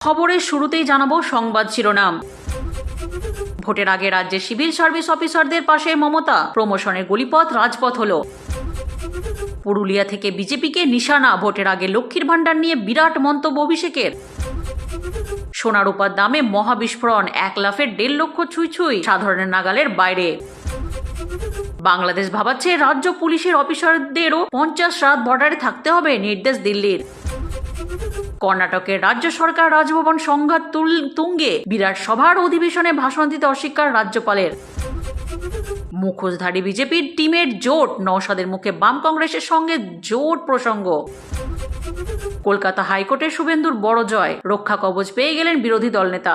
খবরের শুরুতেই জানাবো সংবাদ শিরোনাম। ভোটের আগে রাজ্যের সিভিল সার্ভিস অফিসারদের পাশে মমতা, প্রমোশনের গলিপথ রাজপথ হলো। পুরুলিয়া থেকে বিজেপিকে নিশানা, ভোটের আগে লক্ষ্মীর ভাণ্ডার নিয়ে বিরাট মন্তব্য অভিষেকের। সোনা রূপার দামে মহাবিস্ফোরণ, 1 লাফে 1.5 লক্ষ ছুঁই, সাধারণের নাগালের বাইরে। বাংলাদেশ ভাবাচ্ছে রাজ্য পুলিশের অফিসারদেরও 50 রাত বর্ডারে থাকতে হবে, নির্দেশ দিল্লির। কর্ণাটকের রাজ্য সরকার রাজভবন সংঘাত তুঙ্গে, বিরাট সভার অধিবেশনে ভাষণ দিতে অস্বীকার রাজ্যপালের। মুখোশধারী বিজেপির টিমের জোট, নওশাদের মুখে বাম কংগ্রেসের সঙ্গে জোট প্রসঙ্গ। কলকাতা হাইকোর্টের শুভেন্দুর বড় জয়, রক্ষা কবচ পেয়ে গেলেন বিরোধী দলনেতা।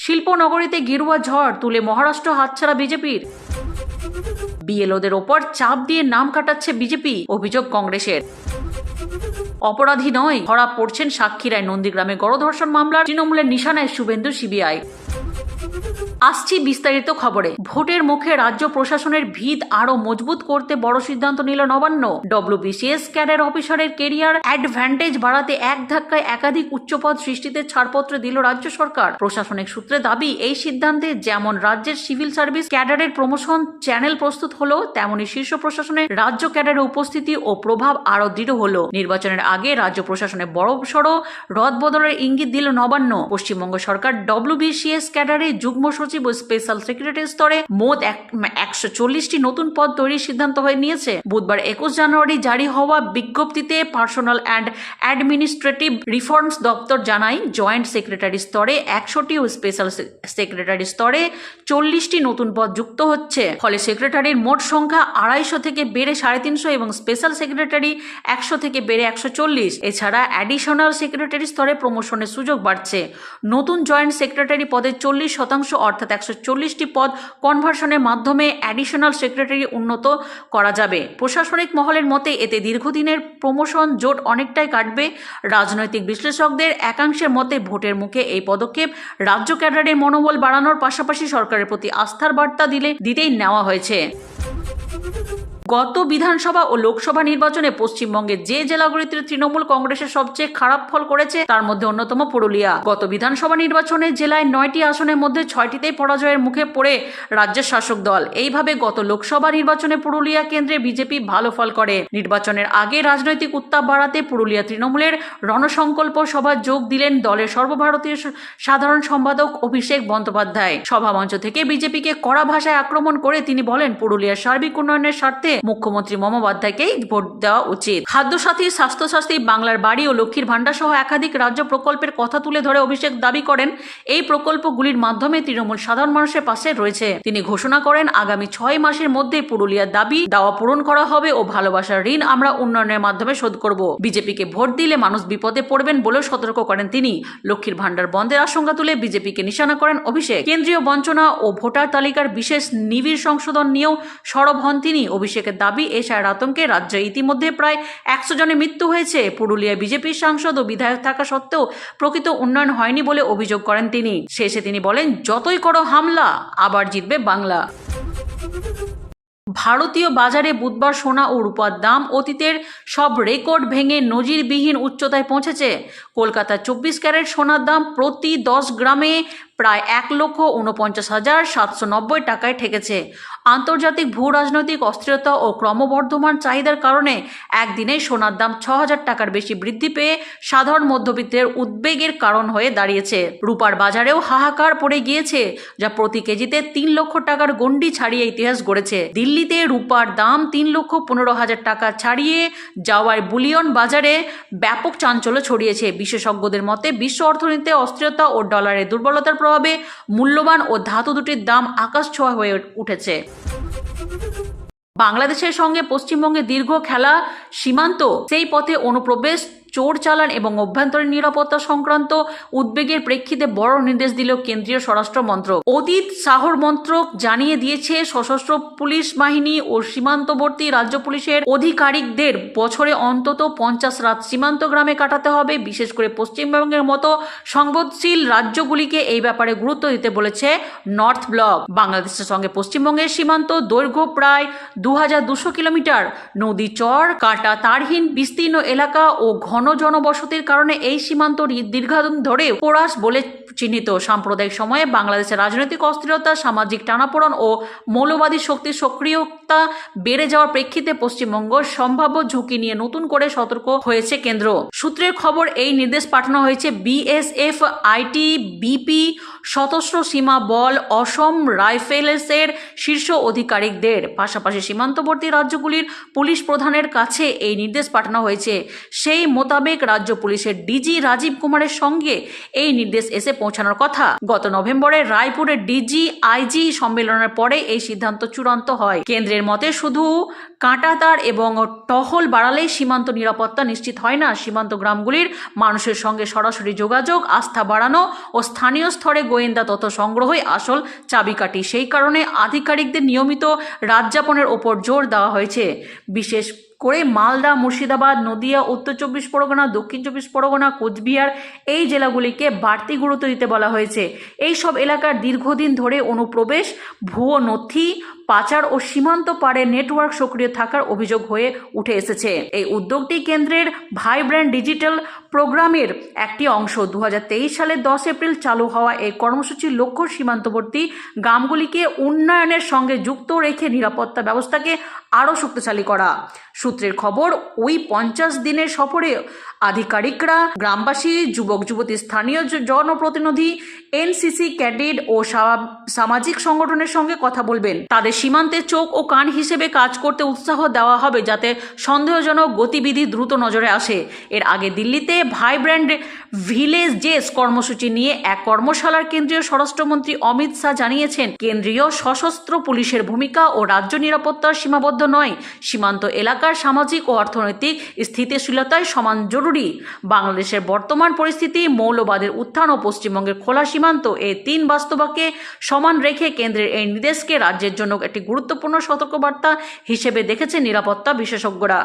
শিল্পনগরীতে গেরুয়া ঝড় তুলে মহারাষ্ট্র হাতছাড়া বিজেপির। বিএলওদের ওপর চাপ দিয়ে নাম কাটাচ্ছে বিজেপি, অভিযোগ কংগ্রেসের। অপরাধী নয়, ধরা পড়ছেন সাক্ষীরায়, নন্দীগ্রামে গণধর্ষণ মামলার তৃণমূলের নিশানায় শুভেন্দু, সিবিআই। আসছি বিস্তারিত খবরে। ভোটের মুখে রাজ্য প্রশাসনের ভিত আরো মজবুত করতে বড় সিদ্ধান্ত নিল নবান্ন। ডব্লিউবিসিএস ক্যাডার অফিসারের কেরিয়ার অ্যাডভান্টেজ বাড়াতে এক ধাক্কায় একাধিক উচ্চপদ সৃষ্টিতে ছাড়পত্র দিল রাজ্য সরকার। প্রশাসনিক সূত্রে দাবি, এই সিদ্ধান্তে যেমন রাজ্যের সিভিল সার্ভিস ক্যাডারের প্রমোশন চ্যানেল প্রস্তুত হলো, তেমনি শীর্ষ প্রশাসনে রাজ্য ক্যাডারের উপস্থিতি ও প্রভাব আরো দৃঢ় হলো। নির্বাচনের আগে রাজ্য প্রশাসনে বড়সড় রদবদলের ইঙ্গিত দিল নবান্ন। পশ্চিমবঙ্গ সরকার ডব্লিউবিসিএস ক্যাডারে যুগ্ম সচিব ও স্পেশাল সেক্রেটারি স্তরে মোট 140টি নতুন পদ তৈরির সিদ্ধান্ত হয়ে নিয়েছে। বুধবার 21 জানুয়ারি জারি হওয়া বিজ্ঞপ্তিতে পার্সোনাল অ্যান্ড অ্যাডমিনিস্ট্রেটিভ রিফর্মস দপ্তর জানায়, জয়েন্ট সেক্রেটারি স্তরে 100টি ও স্পেশাল সেক্রেটারি স্তরে 40টি নতুন পদ যুক্ত হচ্ছে। ফলে সেক্রেটারির মোট সংখ্যা 250 থেকে বেড়ে 350 এবং স্পেশাল সেক্রেটারি 100 থেকে বেড়ে 140। এছাড়া অ্যাডিশনাল সেক্রেটারি স্তরে প্রমোশনের সুযোগ বাড়ছে। নতুন জয়েন্ট সেক্রেটারি পদের 40% অর্থাৎ 140টি পদ কনভার্সনের মাধ্যমে অ্যাডিশনাল সেক্রেটারি উন্নত করা যাবে। প্রশাসনিক মহলের মতে এতে দীর্ঘদিনের প্রমোশন জোট অনেকটাই কাটবে। রাজনৈতিক বিশ্লেষকদের একাংশের মতে ভোটের মুখে এই পদক্ষেপ রাজ্য ক্যাডারের মনোবল বাড়ানোর পাশাপাশি সরকারের প্রতি আস্থার বার্তা দিতেই নেওয়া হয়েছে। গত বিধানসভা ও লোকসভা নির্বাচনে পশ্চিমবঙ্গে যে জেলাগুলিতে তৃণমূল কংগ্রেসের সবচেয়ে খারাপ ফল করেছে তার মধ্যে অন্যতম পুরুলিয়া। গত বিধানসভা নির্বাচনে জেলায় 9টি আসনের মধ্যে 6টিতেই পরাজয়ের মুখে পড়ে রাজ্যের শাসক দল। এইভাবে গত লোকসভা নির্বাচনে পুরুলিয়া কেন্দ্রে বিজেপি ভালো ফল করে। নির্বাচনের আগে রাজনৈতিক উত্তাপ বাড়াতে পুরুলিয়া তৃণমূলের রণসংকল্প সভায় যোগ দিলেন দলের সর্বভারতীয় সাধারণ সম্পাদক অভিষেক বন্দ্যোপাধ্যায়। সভামঞ্চ থেকে বিজেপিকে কড়া ভাষায় আক্রমণ করে তিনি বলেন, পুরুলিয়ার সার্বিক উন্নয়নের স্বার্থে মুখ্যমন্ত্রী মমতা বন্দ্যোপাধ্যায়কেই ভোট দেওয়া উচিত। খাদ্যসাথী, স্বাস্থ্যসাথী, বাংলার বাড়ি ও লক্ষ্মীর ভাণ্ডার সহ একাধিক রাজ্য প্রকল্পের কথা তুলে ধরে অভিষেক দাবি করেন, এই প্রকল্পগুলির মাধ্যমে তৃণমূল সাধারণ মানুষের পাশে রয়েছে। তিনি ঘোষণা করেন, আগামী 6 মাসের মধ্যে পুরুলিয়ার দাবি দাওয়া পূরণ করা হবে ও ভালোবাসার ঋণ আমরা উন্নয়নের মাধ্যমে শোধ করব। বিজেপিকে ভোট দিলে মানুষ বিপদে পড়বেন বলেও সতর্ক করেন তিনি। লক্ষ্মীর ভাণ্ডার বন্ধের আশঙ্কা তুলে বিজেপিকে নিশানা করেন অভিষেক। কেন্দ্রীয় বঞ্চনা ও ভোটার তালিকার বিশেষ নিবিড় সংশোধন নিয়েও সরব হন তিনি। অভিষেকের দাবি, এশার আতঙ্কে রাজ্যে ইতিমধ্যে প্রায় 100 জনের মৃত্যু হয়েছে। পুরুলিয়ায় বিজেপির সাংসদ ও বিধায়ক থাকা সত্ত্বেও প্রকৃত উন্নয়ন হয়নি বলে অভিযোগ করেন তিনি। শেষে তিনি বলেন, যতই করো হামলা, আবার জিতবে বাংলা। ভারতীয় বাজারে বুধবার সোনা ও রূপার দাম অতীতের সব রেকর্ড ভেঙে নজিরবিহীন উচ্চতায় পৌঁছেছে। কলকাতার 24 ক্যারেট সোনার দাম প্রতি 10 গ্রামে প্রায় 1,49,790 টাকায় ঠেকেছে। আন্তর্জাতিক ভূ রাজনৈতিক অস্থিরতা ও ক্রমবর্ধমান চাহিদার কারণে একদিনে সোনার দাম 6,000 টাকার বেশি বৃদ্ধি পেয়ে সাধারণ মধ্যবিত্তের উদ্বেগের কারণ হয়ে দাঁড়িয়েছে। রূপার বাজারেও হাহাকার পড়ে গিয়েছে, যা প্রতি কেজিতে 3 লক্ষ টাকার গণ্ডি ছাড়িয়ে ইতিহাস গড়েছে। দিল্লিতে রূপার দাম 3,15,000 টাকা ছাড়িয়ে যাওয়ায় বুলিয়ন বাজারে ব্যাপক চাঞ্চল্য ছড়িয়েছে। বিশেষজ্ঞদের মতে বিশ্ব অর্থনীতিতে অস্থিরতা ও ডলারের দুর্বলতার প্রভাবে মূল্যবান ও ধাতু দুটির দাম আকাশ ছোঁয়া হয়ে উঠেছে। বাংলাদেশের সঙ্গে পশ্চিমবঙ্গে দীর্ঘ খেলা সীমান্ত, সেই পথে অনুপ্রবেশ, চোর চালান এবং অভ্যন্তরীণ নিরাপত্তা সংক্রান্ত উদ্বেগের প্রেক্ষিতে বড় নির্দেশ দিল কেন্দ্রীয় স্বরাষ্ট্র মন্ত্রক। অতীত সাহর মন্ত্রক জানিয়ে দিয়েছে, সশস্ত্র পুলিশ বাহিনী ও সীমান্তবর্তী রাজ্য পুলিশের আধিকারিকদের বছরে অন্তত 50 রাত সীমান্ত গ্রামে কাটাতে হবে। বিশেষ করে পশ্চিমবঙ্গের মতো সংবেদনশীল রাজ্যগুলিকে এই ব্যাপারে গুরুত্ব দিতে বলেছে নর্থ ব্লক। বাংলাদেশের সঙ্গে পশ্চিমবঙ্গের সীমান্ত দৈর্ঘ্য প্রায় 2200 কিলোমিটার। নদী, চর, কাঁটা, তারহীন বিস্তীর্ণ এলাকা ও ঘন ঘন জনবসতির কারণে এই সীমান্ত দীর্ঘদিন ধরে পোরাস বলে চিহ্নিত। সাম্প্রদায়িক সময়ে বাংলাদেশের রাজনৈতিক অস্থিরতা, সামাজিক টানাপোড়েন ও মৌলবাদী শক্তির সক্রিয়তা বেড়ে যাওয়ার প্রেক্ষিতে পশ্চিমবঙ্গ সম্ভাব্য ঝুঁকি নিয়ে নতুন করে সতর্ক হয়েছে কেন্দ্র। সূত্রের খবর, এই নির্দেশ পাঠানো হয়েছে বিএসএফ, আইটিবিপি, সশস্ত্র সীমা বল, অসম রাইফেলসের শীর্ষ আধিকারিকদের, পাশাপাশি সীমান্তবর্তী রাজ্যগুলির পুলিশ প্রধানের কাছে এই নির্দেশ পাঠানো হয়েছে। সেই মোতাবেক রাজ্য পুলিশের ডিজি রাজীব কুমারের সঙ্গে এই নির্দেশ এসে পৌঁছানোর কথা। গত নভেম্বরে রায়পুরের ডিজি আইজি সম্মেলনের পরে এই সিদ্ধান্ত চূড়ান্ত হয়। কেন্দ্রের মতে শুধু কাঁটাতার এবং টহল বাড়ালেই সীমান্ত নিরাপত্তা নিশ্চিত হয় না। সীমান্ত গ্রামগুলির মানুষের সঙ্গে সরাসরি যোগাযোগ, আস্থা বাড়ানো ও স্থানীয় স্তরে গোয়েন্দা তথ্য সংগ্রহই আসল চাবিকাঠি। সেই কারণে আধিকারিকদের নিয়মিত রাতযাপনের ওপর জোর দেওয়া হয়েছে। বিশেষ করে মালদা, মুর্শিদাবাদ, নদিয়া, উত্তর 24 পরগনা, দক্ষিণ 24 পরগনা, কোচবিহার এই জেলাগুলিকে বাড়তি গুরুত্ব দিতে বলা হয়েছে। এই সব এলাকার দীর্ঘদিন ধরে অনুপ্রবেশ, ভুয়ো নথি পাচার ও সীমান্ত পারে নেটওয়ার্ক সক্রিয় থাকার অভিযোগ হয়ে উঠে এসেছে। এই উদ্যোগটি কেন্দ্রের ভাইব্র্যান্ট ডিজিটাল প্রোগ্রামের একটি অংশ। 2023 সালের 10 এপ্রিল চালু হওয়া এই কর্মসূচির লক্ষ্য সীমান্তবর্তী গ্রামগুলিকে উন্নয়নের সঙ্গে যুক্ত রেখে নিরাপত্তা ব্যবস্থাকে আরও শক্তিশালী করা। সূত্রের খবর, ওই 50 দিনের সফরে আধিকারিকরা গ্রামবাসী, যুবক যুবতী, স্থানীয় জনপ্রতিনিধি, এনসিসি ক্যাডেট ও সামাজিক সংগঠনের সঙ্গে কথা বলবেন। তাদের সীমান্তে চোখ ও কান হিসেবে কাজ করতে উৎসাহ দেওয়া হবে যাতে সন্দেহজনক গতিবিধি দ্রুত নজরে আসে। এর আগে দিল্লিতে ভাইব্র্যান্ট ভিলেজেস কর্মসূচি নিয়ে এক কর্মশালার কেন্দ্রীয় স্বরাষ্ট্রমন্ত্রী অমিত শাহ জানিয়েছেন, কেন্দ্রীয় সশস্ত্র পুলিশের ভূমিকা ও রাজ্য নিরাপত্তার সীমাবদ্ধ নয়। সীমান্ত এলাকার সামাজিক ও অর্থনৈতিক স্থিতিশীলতায় সমান জরুরি। বাংলাদেশের বর্তমান পরিস্থিতি, মৌলবাদের উত্থান ও পশ্চিমবঙ্গের খোলা সীমান্ত, এই তিন বাস্তবকে সমান রেখে কেন্দ্রের এই নির্দেশকে রাজ্যের জন্য একটি গুরুত্বপূর্ণ সতর্কবার্তা হিসেবে দেখেছেন নিরাপত্তা বিশেষজ্ঞরা।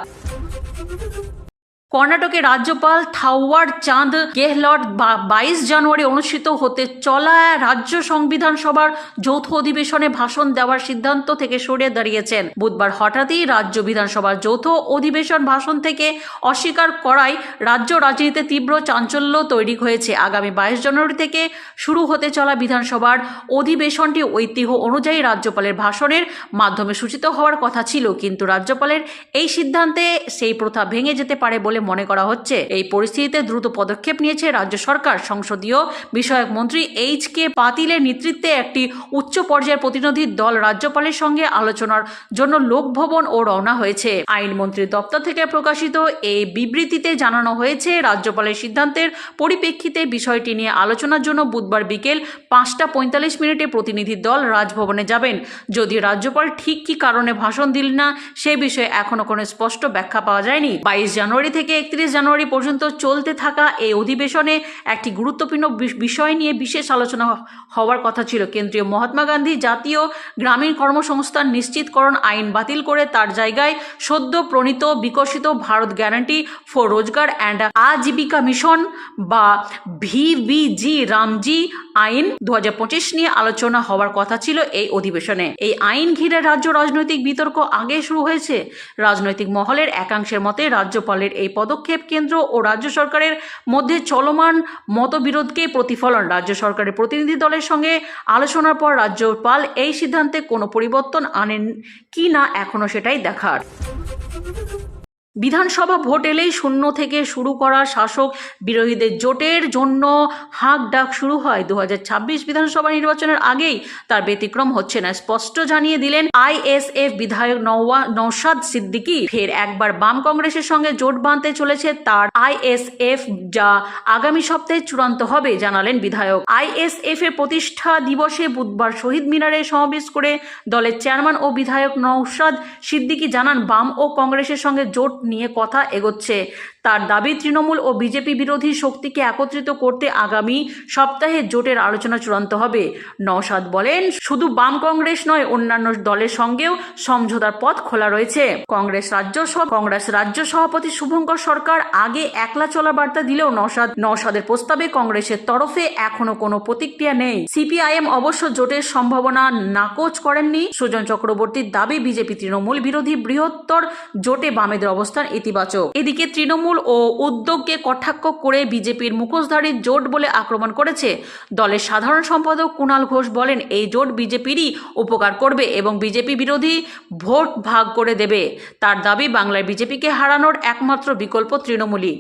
কর্ণাটকের রাজ্যপাল থাওয়ার চাঁদ গেহলট 22 জানুয়ারি অনুষ্ঠিত হতে চলা রাজ্য সংবিধান সভার যৌথ অধিবেশনে ভাষণ দেওয়ার সিদ্ধান্ত থেকে সরে দাঁড়িয়েছেন। বুধবার হঠাৎই রাজ্য বিধানসভার যৌথ অধিবেশন ভাষণ থেকে অস্বীকার করায় রাজ্য রাজনীতিতে তীব্র চাঞ্চল্য তৈরি হয়েছে। আগামী 22 জানুয়ারি থেকে শুরু হতে চলা বিধানসভার অধিবেশনটি ঐতিহ্য অনুযায়ী রাজ্যপালের ভাষণের মাধ্যমে সূচিত হওয়ার কথা ছিল, কিন্তু রাজ্যপালের এই সিদ্ধান্তে সেই প্রথা ভেঙে যেতে পারে বলে মনে করা হচ্ছে। এই পরিস্থিতিতে দ্রুত পদক্ষেপ নিয়েছে রাজ্য সরকার। সংসদীয় বিষয়ক মন্ত্রী এইচ.কে পাতিলের নেতৃত্বে একটি উচ্চ পর্যায়ের প্রতিনিধি দল রাজ্যপালের সঙ্গে আলোচনার জন্য লোকভবন ও রওনা হয়েছে। আইনমন্ত্রীর দপ্তর থেকে প্রকাশিত এই বিবৃতিতে জানানো হয়েছে, রাজ্যপালের সিদ্ধান্তের পরিপ্রেক্ষিতে বিষয়টি নিয়ে আলোচনার জন্য বুধবার বিকেল 5টা 45 মিনিটে প্রতিনিধি দল রাজভবনে যাবেন। যদিও রাজ্যপাল ঠিক কী কারণে ভাষণ দিলেন না সে বিষয়ে এখনো কোনো স্পষ্ট ব্যাখ্যা পাওয়া যায়নি। 22 জানুয়ারি থেকে 31 জানুয়ারি পর্যন্ত চলতে থাকা এই অধিবেশনে একটি গুরুত্বপূর্ণ বিষয় নিয়ে বিশেষ আলোচনা হওয়ার কথা ছিল। কেন্দ্রীয় মহাত্মা গান্ধী জাতীয় গ্রামীণ কর্মসংস্থান নিশ্চিতকরণ আইন বাতিল করে তার জায়গায় সদ্য প্রণীত বিকশিত ভারত গ্যারান্টি ফর রোজগার অ্যান্ড আজীবিকা মিশন বা ভিবিজি রামজি আইন 2025 নিয়ে আলোচনা হওয়ার কথা ছিল এই অধিবেশনে। এই আইন ঘিরে রাজ্য রাজনৈতিক বিতর্ক আগে শুরু হয়েছে। রাজনৈতিক মহলের একাংশের মতে রাজ্যপালের এই পদক্ষেপ কেন্দ্র ও রাজ্য সরকারের মধ্যে চলমান মতবিরোধকে প্রতিফলন। রাজ্য সরকারের প্রতিনিধি দলের সঙ্গে আলোচনার পর রাজ্যপাল এই সিদ্ধান্তে কোনো পরিবর্তন আনেন কি না এখনো সেটাই দেখার। বিধানসভা ভোট এলেই শূন্য থেকে শুরু করা শাসক বিরোধীদের জোটের জন্য হাঁক ডাক শুরু হয়। 2026 বিধানসভা নির্বাচনের আগেই তার ব্যতিক্রম হচ্ছে না, স্পষ্ট জানিয়ে দিলেন আইএসএফ বিধায়ক নওশাদ সিদ্দিকী। ফের একবার বাম কংগ্রেসের সঙ্গে জোট বাঁধতে চলেছে তার আইএসএফ, যা আগামী সপ্তাহে চূড়ান্ত হবে জানালেন বিধায়ক। আইএসএফ এর প্রতিষ্ঠা দিবসে বুধবার শহীদ মিনারে সমাবেশ করে দলের চেয়ারম্যান ও বিধায়ক নওশাদ সিদ্দিকী জানান, বাম ও কংগ্রেসের সঙ্গে জোট নিয়ে কথা এগোচ্ছে। তার দাবি, তৃণমূল ও বিজেপি বিরোধী শক্তিকে একত্রিত করতে আগামী সপ্তাহে জোটের আলোচনা চূড়ান্ত হবে। নওশাদ বলেন, শুধু বাম কংগ্রেস নয়, অন্যান্য দলের সঙ্গেও সমঝোতার পথ খোলা রয়েছে। কংগ্রেস রাজ্য সভাপতি শুভঙ্কর সরকার আগে একলা চলার বার্তা দিলেও নওশাদের প্রস্তাবে কংগ্রেসের তরফে এখনো কোনো প্রতিক্রিয়া নেই। সিপিআইএম অবশ্য জোটের সম্ভাবনা নাকচ করেননি। সুজন চক্রবর্তীর দাবি, বিজেপি তৃণমূল বিরোধী বৃহত্তর জোটে বামেদের অবস্থান ইতিবাচক। এদিকে তৃণমূল তৃণমূল ও উদ্যোগকে কটাক্ষ করে বিজেপির মুখোশধারী জোট বলে আক্রমণ করেছে। দলের সাধারণ সম্পাদক কুণাল ঘোষ বলেন, এই জোট বিজেপিরই উপকার করবে এবং বিজেপি বিরোধী ভোট ভাগ করে দেবে। তার দাবি, বাংলার বিজেপিকে হারানোর একমাত্র বিকল্প তৃণমূলই।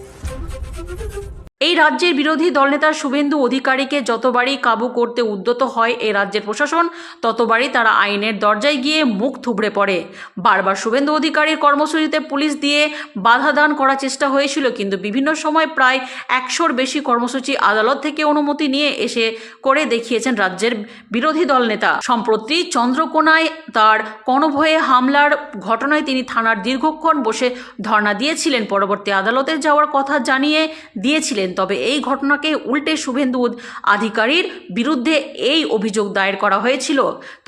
এই রাজ্যের বিরোধী দলনেতা শুভেন্দু অধিকারীকে যতবারই কাবু করতে উদ্যত হয় এই রাজ্যের প্রশাসন, ততবারই তারা আইনের দরজায় গিয়ে মুখ থুবড়ে পড়ে। বারবার শুভেন্দু অধিকারীর কর্মসূচিতে পুলিশ দিয়ে বাধা দান করার চেষ্টা হয়েছিল, কিন্তু বিভিন্ন সময় প্রায় 100-র বেশি কর্মসূচি আদালত থেকে অনুমতি নিয়ে এসে করে দেখিয়েছেন রাজ্যের বিরোধী দলনেতা। সম্প্রতি চন্দ্রকোনায় তার কনভয়ে হামলার ঘটনায় তিনি থানার দীর্ঘক্ষণ বসে ধর্ণা দিয়েছিলেন, পরবর্তী আদালতে যাওয়ার কথা জানিয়ে দিয়েছিলেন। তবে এই ঘটনাকে উল্টে শুভেন্দু অধিকারীর বিরুদ্ধে এই অভিযোগ দায়ের করা হয়েছিল।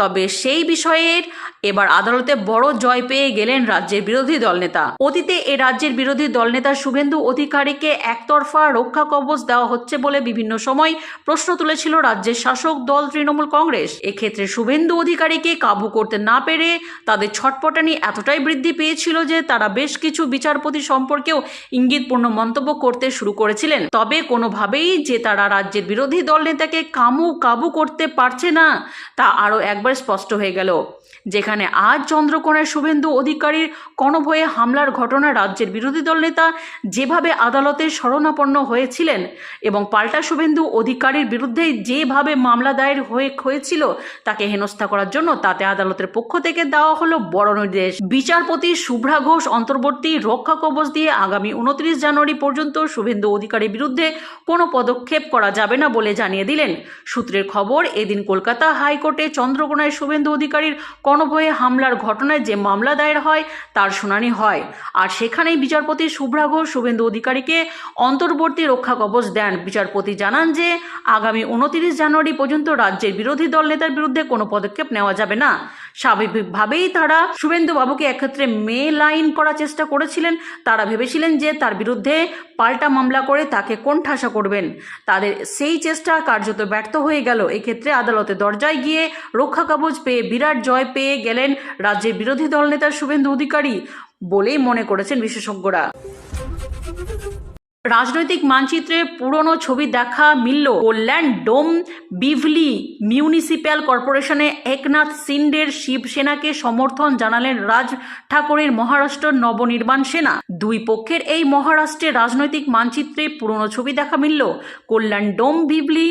তবে সেই বিষয়ের এবার আদালতে বড় জয় পেয়ে গেলেন রাজ্যের বিরোধী দলনেতা। অতীতে এ রাজ্যের বিরোধী দলনেতা শুভেন্দু অধিকারীকে একতরফা রক্ষা কবচ দেওয়া হচ্ছে বলে বিভিন্ন সময় প্রশ্ন তুলেছিল রাজ্যের শাসক দল তৃণমূল কংগ্রেস। এক্ষেত্রে শুভেন্দু অধিকারীকে কাবু করতে না পেরে তাদের ছটপটানি এতটাই বৃদ্ধি পেয়েছিল যে তারা বেশ কিছু বিচারপতি সম্পর্কেও ইঙ্গিতপূর্ণ মন্তব্য করতে শুরু করেছিলেন। তবে কোনোভাবেই যে তারা রাজ্যের বিরোধী দলনেতাকে কাবু করতে পারছে না তা আরও একবার স্পষ্ট হয়ে গেল, যেখানে আজ চন্দ্রকোনায় শুভেন্দু অধিকারীর কনভয়ে হামলার ঘটনা রাজ্যের বিরোধী দলনেতা যেভাবে আদালতের শরণাপন্ন হয়েছিলেন এবং পাল্টা শুভেন্দু অধিকারীর বিরুদ্ধে যেভাবে মামলা দায়ের হয়েছিল তাকে হেনস্থা করার জন্য, তাতে আদালতের পক্ষ থেকে দেওয়া হলো বড় নির্দেশ। বিচারপতি শুভ্রা ঘোষ অন্তর্বর্তী রক্ষা কবচ দিয়ে আগামী 29 জানুয়ারি পর্যন্ত শুভেন্দু অধিকারীর বিরুদ্ধে কোনো পদক্ষেপ করা যাবে না বলে জানিয়ে দিলেন। সূত্রের খবর, এদিন কলকাতা হাইকোর্টে চন্দ্রকোনায় শুভেন্দু অধিকারীর কনভয়ে হামলার ঘটনায় যে মামলা দায়ের হয় তার শুনানি হয়, আর সেখানেই বিচারপতি শুভ্রা ঘোষ শুভেন্দু অধিকারীকে অন্তর্বর্তী রক্ষা কবচ দেন। বিচারপতি জানান যে আগামী 29 জানুয়ারি পর্যন্ত রাজ্যের বিরোধী দলনেতার বিরুদ্ধে কোনো পদক্ষেপ নেওয়া যাবে না। স্বাভাবিকভাবেই তারা শুভেন্দু বাবুকে একক্ষেত্রে লাইন করার চেষ্টা করেছিলেন। তারা ভেবেছিলেন যে তার বিরুদ্ধে পাল্টা মামলা করে তাকে কোণঠাসা করবেন। তাদের সেই চেষ্টা কার্যত ব্যর্থ হয়ে গেল। এক্ষেত্রে আদালতের দরজায় গিয়ে রক্ষা কবচ পেয়ে বিরাট জয় পেয়ে গেলেন রাজ্যের বিরোধী দলনেতা শুভেন্দু অধিকারী বলেই মনে করেছেন বিশেষজ্ঞরা। রাজনৈতিক মানচিত্রে পুরনো ছবি দেখা মিলল কল্যাণ ডোম বিভলি মিউনিসিপ্যাল কর্পোরেশনে একনাথ শিন্ডের শিবসেনাকে সমর্থন জানালেন রাজ ঠাকুরের মহারাষ্ট্র নবনির্বাণ সেনা। দুই পক্ষের এই মহারাষ্ট্রের রাজনৈতিক মানচিত্রে পুরনো ছবি দেখা মিলল কল্যাণ ডোম বিভলি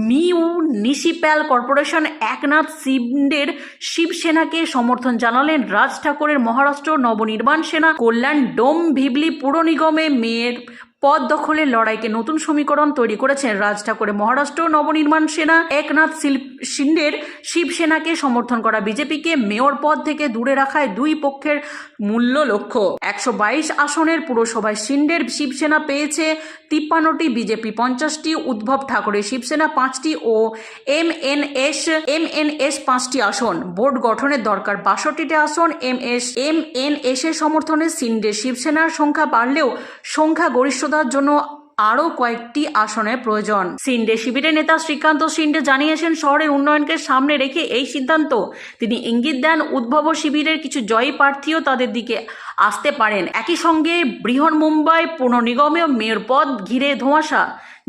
মিউনিসিপ্যাল কর্পোরেশন একনাথ শিন্ডের শিবসেনাকে সমর্থন জানালেন রাজ ঠাকুরের মহারাষ্ট্র নবনির্বাণ সেনা। কল্যাণ ডোম ভিভলি পুর নিগমে মেয়র পদ দখলের লড়াইকে নতুন সমীকরণ তৈরি করেছেন রাজ ঠাকুরের মহারাষ্ট্র নবনির্মাণ সেনা। একনাথ শিন্ডের শিবসেনাকে সমর্থন করা বিজেপিকে মেয়র পদ থেকে দূরে রাখায় দুই পক্ষের মূল্য লক্ষ্য। 122 আসনের পুরসভায় শিন্ডের শিবসেনা পেয়েছে 53টি, বিজেপি 50টি, উদ্ধব ঠাকুরের শিবসেনা 5টি ও এমএনএস 5টি আসন। বোর্ড গঠনের দরকার 62টি আসন। এমএনএস এর সমর্থনে শিন্ডের শিবসেনার সংখ্যা বাড়লেও সংখ্যা গরিষ্ঠ জন্য আরও কয়েকটি আসনের প্রয়োজন। শিন্ডে শিবিরের নেতা শ্রীকান্ত শিন্ডে জানিয়েছেন, শহরের উন্নয়নকে সামনে রেখে এই সিদ্ধান্ত। তিনি ইঙ্গিত দেন উদ্ভব শিবিরের কিছু জয়ী প্রার্থীও তাদের দিকে আসতে পারেন। একই সঙ্গে বৃহন মুম্বাই পুর নিগমেও মেয়র পদ ঘিরে ধোঁয়াশা,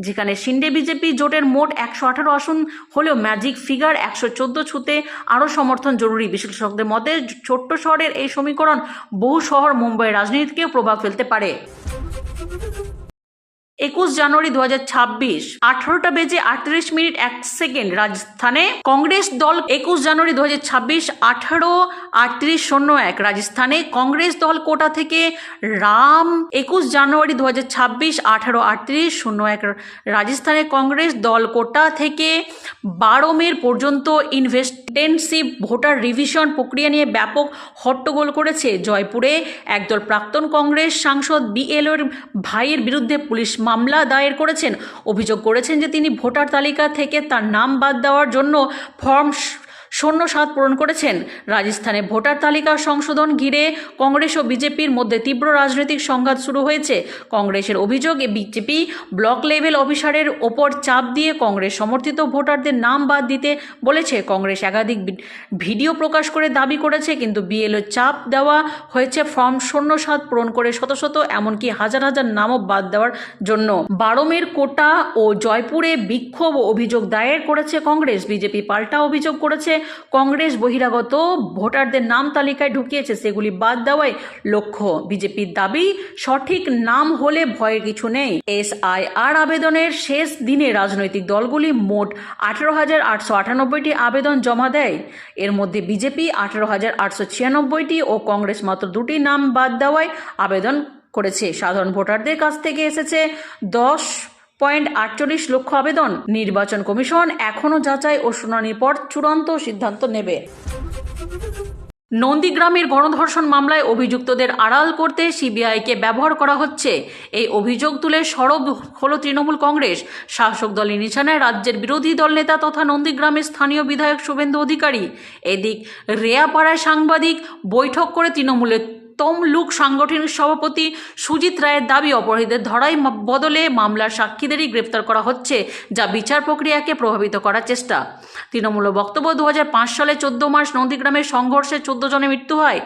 যেখানে শিন্ডে বিজেপি জোটের মোট 118 আসন হলেও ম্যাজিক ফিগার 114 ছুঁতে আরও সমর্থন জরুরি। বিশেষজ্ঞদের মতে ছোট্ট শহরের এই সমীকরণ বহু শহর মুম্বাইয়ের রাজনীতিকেও প্রভাব ফেলতে পারে। 21 জানুয়ারি 2026 18টা বেজে 38 মিনিট 1 সেকেন্ড রাজস্থানে কংগ্রেস দল 21 জানুয়ারি 2026 18:38:01 রাজস্থানে কংগ্রেস দল কোটা থেকে 21 জানুয়ারি 2026 18:38:01 রাজস্থানে কংগ্রেস দল কোটা থেকে 12 মে পর্যন্ত ইনভেস্টেন্সিভ ভোটার রিভিশন প্রক্রিয়া নিয়ে ব্যাপক হট্টগোল করেছে। জয়পুরে একদল প্রাক্তন কংগ্রেস সাংসদ বিএলওর ভাইয়ের বিরুদ্ধে পুলিশ মামলা দায়ের করেছেন। অভিযোগ করেছেন যে তিনি ভোটার তালিকা থেকে তার নাম বাদ দেওয়ার জন্য ফর্ম শূন্য স্বাদ পূরণ করেছেন। রাজস্থানে ভোটার তালিকা সংশোধন ঘিরে কংগ্রেস ও বিজেপির মধ্যে তীব্র রাজনৈতিক সংঘাত শুরু হয়েছে। কংগ্রেসের অভিযোগ, বিজেপি ব্লক লেভেল অফিসারের ওপর চাপ দিয়ে কংগ্রেস সমর্থিত ভোটারদের নাম বাদ দিতে বলেছে। কংগ্রেস একাধিক ভিডিও প্রকাশ করে দাবি করেছে, কিন্তু বিএলও চাপ দেওয়া হয়েছে ফর্ম শূন্য স্বাদ পূরণ করে শত শত, এমনকি হাজার হাজার নামও বাদ দেওয়ার জন্য। বারমের, কোটা ও জয়পুরে বিক্ষোভ ও অভিযোগ দায়ের করেছে কংগ্রেস। বিজেপি পাল্টা অভিযোগ করেছে, কংগ্রেস বহিরাগত ভোটারদের নাম তালিকায় ঢুকিয়েছে, সেগুলি বাদ দেওয়াই লক্ষ্য। বিজেপির দাবি, সঠিক নাম হলে ভয়ের কিছু নেই। এসআইআর আবেদনের শেষ দিনে রাজনৈতিক দলগুলি মোট 18,898টি আবেদন জমা দেয়। এর মধ্যে বিজেপি 18,896টি ও কংগ্রেস মাত্র 2টি নাম বাদ দেওয়ায় আবেদন করেছে। সাধারণ ভোটারদের কাছ থেকে এসেছে 10.48 লক্ষ আবেদন। নির্বাচন কমিশন এখনও যাচাই ও শুনানির পর চূড়ান্ত সিদ্ধান্ত নেবে। নন্দীগ্রামের গণধর্ষণ মামলায় অভিযুক্তদের আড়াল করতে সিবিআইকে ব্যবহার করা হচ্ছে, এই অভিযোগ তুলে সরব হল তৃণমূল কংগ্রেস। শাসক দলের নিশানায় রাজ্যের বিরোধী দল নেতা তথা নন্দীগ্রামের স্থানীয় বিধায়ক শুভেন্দু অধিকারী। এদিক রেয়াপাড়ায় সাংবাদিক বৈঠক করে তৃণমূলের তমলুক সাংগঠনিক সভাপতি সুজিত রায়ের দাবি, অপরাধীদের ধরাই বদলে মামলার সাক্ষীদেরই গ্রেপ্তার করা হচ্ছে, যা বিচার প্রক্রিয়াকে প্রভাবিত করার চেষ্টা। তৃণমূলের বক্তব্য, 2005 সালে 14 মার্চ নন্দীগ্রামের সংঘর্ষে 14 জনের মৃত্যু হয়।